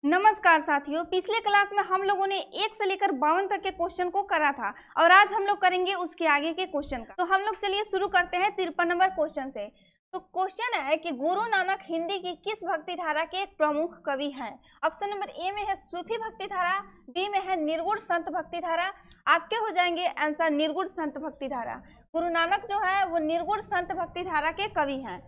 नमस्कार साथियों, पिछले क्लास में हम लोगों ने 1 से लेकर 52 तक के क्वेश्चन को करा था और आज हम लोग करेंगे उसके आगे के क्वेश्चन का। तो हम लोग चलिए शुरू करते हैं 53 नंबर क्वेश्चन से। तो क्वेश्चन है कि गुरु नानक हिंदी की किस भक्ति धारा के एक प्रमुख कवि हैं। ऑप्शन नंबर ए में है सूफी भक्ति धारा, बी में है निर्गुण संत भक्ति धारा। आपके हो जाएंगे आंसर निर्गुण संत भक्ति धारा। गुरु नानक जो है वो निर्गुण संत भक्ति धारा के कवि हैं।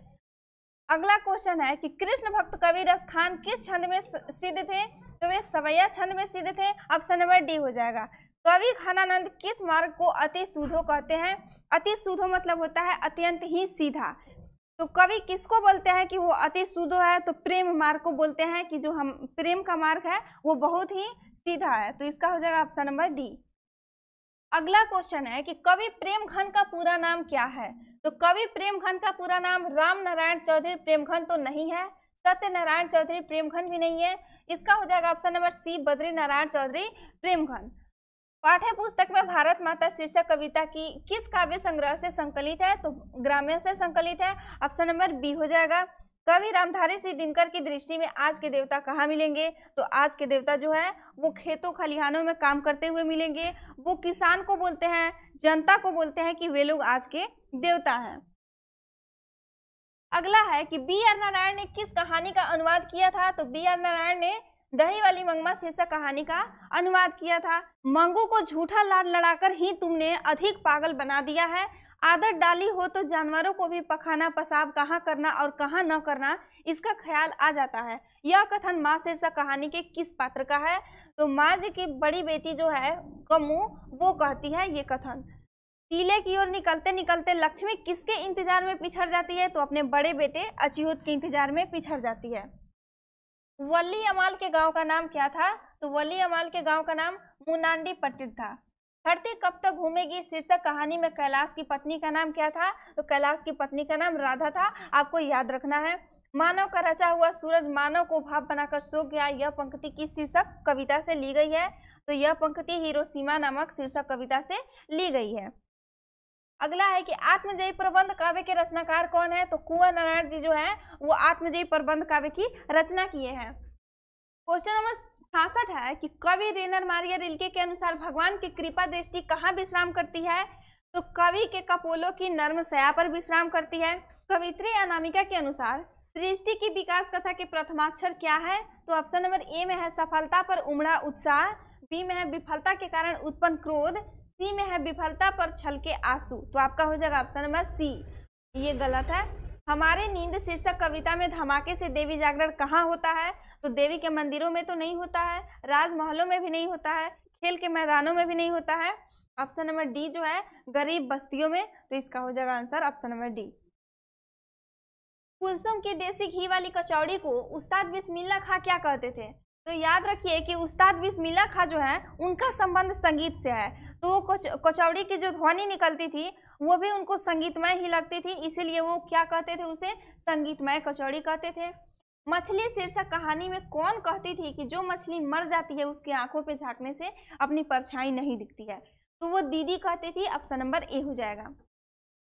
अगला क्वेश्चन है कि कृष्ण भक्त कवि रस खान किस छंद में सिद्ध थे। तो वे सवैया छंद में सिद्ध थे। ऑप्शन नंबर डी हो जाएगा। कवि खानानंद किस मार्ग को अति सूधो कहते हैं। अति सूधो मतलब होता है अत्यंत ही सीधा। तो कवि किसको बोलते हैं कि वो अति सूधो है, तो प्रेम मार्ग को बोलते हैं कि जो हम प्रेम का मार्ग है वो बहुत ही सीधा है। तो इसका हो जाएगा ऑप्शन नंबर डी। अगला क्वेश्चन है कि कवि प्रेमघन का पूरा नाम क्या है। तो कवि प्रेमघन का पूरा नाम राम नारायण चौधरी प्रेमघन तो नहीं है, सत्यनारायण चौधरी प्रेमघन भी नहीं है। इसका हो जाएगा option number C Badri Narayan Chaudhary Premghan. पाठ्य पुस्तक में भारत माता शीर्षक कविता की किस काव्य संग्रह से संकलित है। तो ग्राम्य से संकलित है। ऑप्शन नंबर बी हो जाएगा। कवि रामधारी सिंह दिनकर की दृष्टि में आज के देवता कहाँ मिलेंगे। तो आज के देवता जो है वो खेतों खलिहानों में काम करते हुए मिलेंगे। वो किसान को बोलते हैं, जनता को बोलते हैं कि वे लोग आज के देवता हैं। अगला है कि बी आर नारायण ने किस कहानी का अनुवाद किया था। तो बी आर नारायण ने दही वाली मंगमा शीर्षक कहानी का अनुवाद किया था। मंगू को झूठा लाड लड़ाकर ही तुमने अधिक पागल बना दिया है। आदत डाली हो तो जानवरों को भी पखाना पसाब कहाँ करना और कहाँ न करना इसका ख्याल आ जाता है। यह कथन माँ शीर्षक कहानी के किस पात्र का है। तो माँ जी की बड़ी बेटी जो है कमू वो कहती है ये कथन। टीले की ओर निकलते निकलते लक्ष्मी किसके इंतजार में पिछड़ जाती है। तो अपने बड़े बेटे अच्युत के इंतजार में पिछड़ जाती है। वली अमाल के गांव का नाम क्या था। तो वली अमाल के गांव का नाम मुनांडी पट्टिर था। धरती कब तक घूमेगी शीर्षक कहानी में कैलाश की पत्नी का नाम क्या था। तो कैलाश की पत्नी का नाम राधा था। आपको याद रखना है। मानव का रचा हुआ सूरज मानव को भाप बनाकर सो गया, यह पंक्ति किस शीर्षक कविता से ली गई है। तो यह पंक्ति हिरोशिमा नामक शीर्षक कविता से ली गई है। अगला है कि आत्मजयी प्रबंध काव्य के रचनाकार कौन है। तो कुंवर नारायण जी जो है वो आत्मजयी प्रबंध काव्य की रचना किए हैं। क्वेश्चन नंबर 66 है कि कवि रेनर मारिया रिल्के के अनुसार भगवान की कृपा दृष्टि कहाँ विश्राम करती है। तो कवि के कपोलों की नर्म सया पर विश्राम करती है। कवित्री अनामिका के अनुसार सृष्टि की विकास कथा के प्रथमाक्षर क्या है। तो ऑप्शन नंबर ए में है सफलता पर उमड़ा उत्साह, बी में है विफलता के कारण उत्पन्न क्रोध, सी में है विफलता पर छलके आंसू। तो आपका हो जाएगा ऑप्शन नंबर सी। ये गलत है। हमारे नींद शीर्षक कविता में धमाके से देवी जागरण कहाँ होता है। तो देवी के मंदिरों में तो नहीं होता है, राजमहलों में भी नहीं होता है, खेल के मैदानों में भी नहीं होता है। ऑप्शन नंबर डी जो है गरीब बस्तियों में। तो इसका हो जाएगा answer option number D. Kulsum की देसी घी वाली कचौड़ी को उस्ताद बिस्मिल्लाह खां क्या कहते थे। तो याद रखिए कि उस्ताद बिस्मिल्लाह खां जो है उनका संबंध संगीत से है। तो वो कचौड़ी की जो ध्वनि निकलती थी वो भी उनको संगीतमय ही लगती थी, इसीलिए वो क्या कहते थे, उसे संगीतमय कचौड़ी कहते थे। मछली शीर्षक कहानी में कौन कहती थी कि जो मछली मर जाती है उसकी आंखों पे झांकने से अपनी परछाई नहीं दिखती है। तो वो दीदी कहती थी। ऑप्शन नंबर ए हो जाएगा।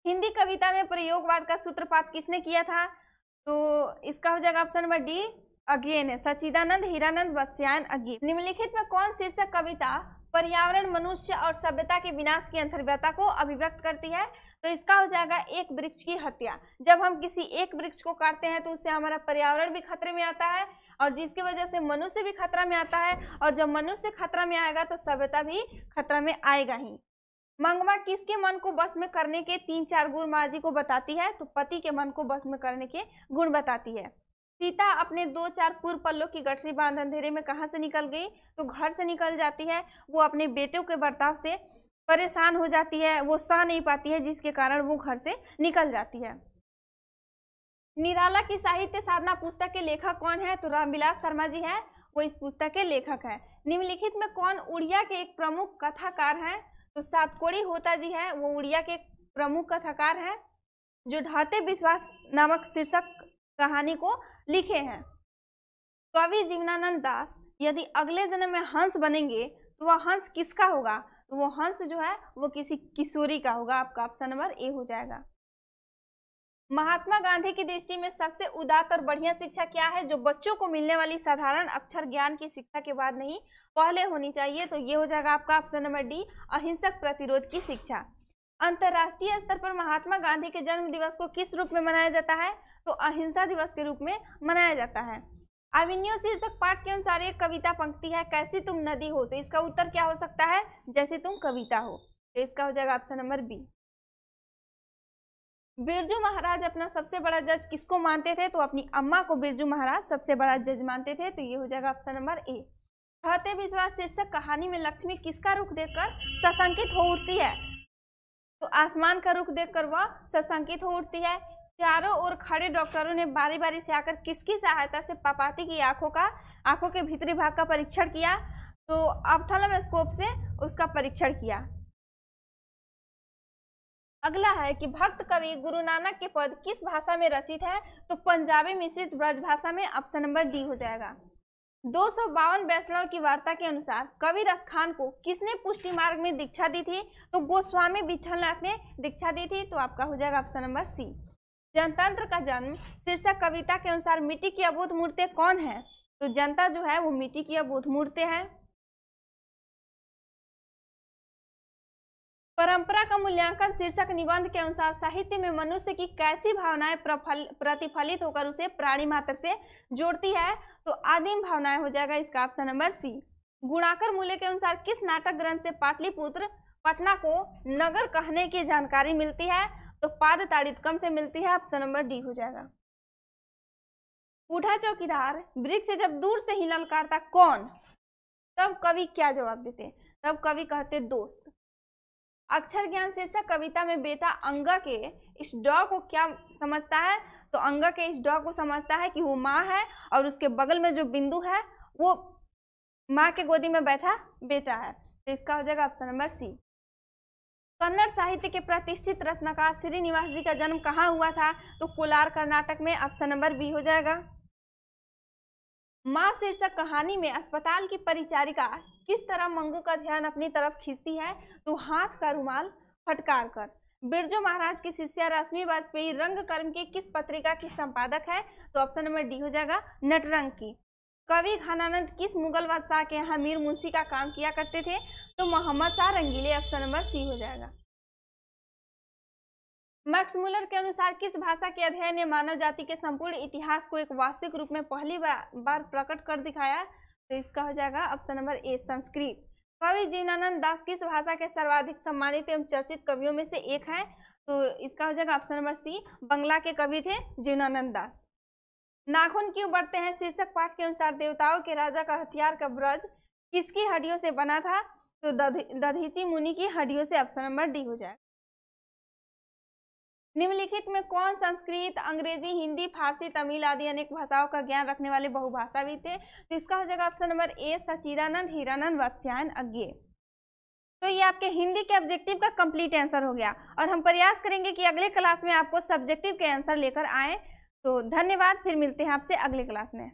हिंदी कविता में प्रयोगवाद का सूत्रपात किसने किया था। तो इसका हो जाएगा ऑप्शन नंबर डी अज्ञेय ने, सच्चिदानंद हीरानंद वत्स्यायन अज्ञेय। निम्नलिखित में कौन शीर्षक कविता पर्यावरण मनुष्य और सभ्यता के विनाश की अंतर्व्यता को अभिव्यक्त करती है। तो इसका हो जाएगा एक वृक्ष की हत्या। जब हम किसी एक वृक्ष को काटते हैं तो उससे हमारा पर्यावरण भी खतरे में आता है और जिसकी वजह से मनुष्य भी खतरा में आता है, और जब मनुष्य खतरा में आएगा तो सभ्यता भी खतरा में आएगा ही। मंगमा किसके मन को बस में करने के 3-4 गुण माँ जी को बताती है। तो पति के मन को बस में करने के गुण बताती है। सीता अपने 2-4 पूर्व पल्लों की गठरी बांध अंधेरे में कहाँ से निकल गई। तो घर से निकल जाती है। वो अपने बेटों के बर्ताव से परेशान हो जाती है, वो सह नहीं पाती है, जिसके कारण वो घर से निकल जाती है। निराला की साहित्य साधना पुस्तक के लेखक कौन है। तो रामविलास शर्मा जी है, वो इस पुस्तक के लेखक है। निम्नलिखित में कौन उड़िया के एक प्रमुख कथाकार है। तो सातकोड़ी होता जी है, वो उड़िया के प्रमुख कथाकार है जो ढाते विश्वास नामक शीर्षक कहानी को लिखे हैं। कवि जीवनानंद दास यदि अगले जन्म में हंस बनेंगे तो वह हंस किसका होगा। तो वो हंस जो है वो किसी किशोरी का होगा। आपका ऑप्शन नंबर ए हो जाएगा। महात्मा गांधी की दृष्टि में सबसे उदात्त और बढ़िया शिक्षा क्या है, जो बच्चों को मिलने वाली साधारण अक्षर ज्ञान की शिक्षा के बाद नहीं पहले होनी चाहिए? तो ये हो जाएगा आपका ऑप्शन नंबर डी, अहिंसक प्रतिरोध की शिक्षा। अंतर्राष्ट्रीय स्तर पर महात्मा गांधी के जन्म दिवस को किस रूप में मनाया जाता है? तो अहिंसा दिवस के रूप में मनाया जाता है। अभिनव शीर्षक पाठ के अनुसार एक कविता पंक्ति है, कैसी तुम नदी हो, तो इसका उत्तर क्या हो सकता है? जैसे तुम कविता हो। तो इसका हो जाएगा option number B. Birju Maharaj अपना सबसे बड़ा जज किसको मानते थे? तो अपनी अम्मा को बिरजू महाराज सबसे बड़ा जज मानते थे। तो ये हो जाएगा ऑप्शन नंबर ए। कहते विश्वास शीर्षक कहानी में लक्ष्मी किसका रुख देखकर सशंकित हो उठती है? तो आसमान का रुख देखकर वह सशंकित हो उठती है। चारों ओर खड़े डॉक्टरों ने बारी बारी से आकर किसकी सहायता से पापाती की आंखों के भीतरी भाग का परीक्षण किया? तो ऑप्थेल्मोस्कोप से उसका परीक्षण किया। अगला है कि भक्त कवि गुरु नानक के पद किस भाषा में रचित है? तो पंजाबी मिश्रित ब्रज भाषा में। ऑप्शन नंबर डी हो जाएगा। 252 वैष्णव की वार्ता के अनुसार कवि रसखान को किसने पुष्टि मार्ग में दीक्षा दी थी? तो गोस्वामी विठलनाथ ने दीक्षा दी थी। तो आपका हो जाएगा ऑप्शन नंबर सी। जनतंत्र का जन्म शीर्षक कविता के अनुसार मिट्टी की अबोध मूर्ति कौन है? तो जनता जो है वो मिट्टी की अबोध मूर्ति है। परंपरा का मूल्यांकन शीर्षक निबंध के अनुसार साहित्य में मनुष्य की कैसी भावनाएं प्रतिफलित होकर उसे प्राणी मात्र से जोड़ती है? तो आदिम भावनाएं हो जाएगा इसका ऑप्शन नंबर सी। गुणाकर मूल्य के अनुसार किस नाटक ग्रंथ से पाटलिपुत्र पटना को नगर कहने की जानकारी मिलती है? तो पाद ताड़ितकम से मिलती है। ऑप्शन नंबर डी हो जाएगा। बूढ़ा चौकीदार वृक्ष से जब दूर से ही ललकारता कौन? तब कवि क्या जवाब देते? तब कवि कहते दोस्त। अक्षर ज्ञान शीर्षक कविता में बेटा अंगा के इस डॉ को क्या समझता है? तो अंगा के इस डॉ को समझता है कि वो माँ है और उसके बगल में जो बिंदु है वो माँ के गोदी में बैठा बेटा है। तो इसका हो जाएगा ऑप्शन नंबर सी। कन्नड़ साहित्य के प्रतिष्ठित रचनाकार श्रीनिवास जी का जन्म कहाँ हुआ था? तो कोलार कर्नाटक में। ऑप्शन नंबर बी हो जाएगा। माँ शीर्षक कहानी में अस्पताल की परिचारिका किस तरह मंगू का ध्यान अपनी तरफ खींचती है? तो हाथ का रुमाल फटकार कर। बिरजू महाराज की शिष्या रश्मि वाजपेयी रंगकर्म की किस पत्रिका की संपादक है? तो ऑप्शन नंबर डी हो जाएगा नटरंग की। कवि घनानंद किस मुगल बादशाह के यहाँ मीर मुंशी का काम किया करते थे? तो Mohammad Shah Rangeela. Option number C हो जाएगा। मैक्स मुलर के अनुसार किस भाषा के अध्ययन ने मानव जाति के संपूर्ण इतिहास को एक वास्तविक रूप में पहली बार प्रकट कर दिखाया? तो इसका हो जाएगा ऑप्शन नंबर ए संस्कृत। कवि जीवनानंद दास किस भाषा के सर्वाधिक सम्मानित एवं चर्चित कवियों में से एक है? तो इसका हो जाएगा ऑप्शन नंबर सी, बंगला के कवि थे जीवनानंद दास। नाखून क्यों बढ़ते हैं शीर्षक पाठ के अनुसार देवताओं के राजा का हथियार का ब्रज किसकी हड्डियों से बना था? तो दधीची मुनि की हड्डियों से। ऑप्शन नंबर डी हो जाएगा। निम्नलिखित में कौन संस्कृत, अंग्रेजी, हिंदी, फारसी, तमिल आदि अनेक भाषाओं का ज्ञान रखने वाले बहुभाषावी थे? तो इसका हो जाएगा ऑप्शन नंबर ए सच्चिदानंद, हीरानंद, वात्स्यायन, अज्ञेय। तो ये आपके हिंदी के ऑब्जेक्टिव का कंप्लीट आंसर हो गया और हम प्रयास करेंगे कि अगले क्लास में आपको सब्जेक्टिव के आंसर लेकर आए। तो धन्यवाद, फिर मिलते हैं आपसे अगले क्लास में।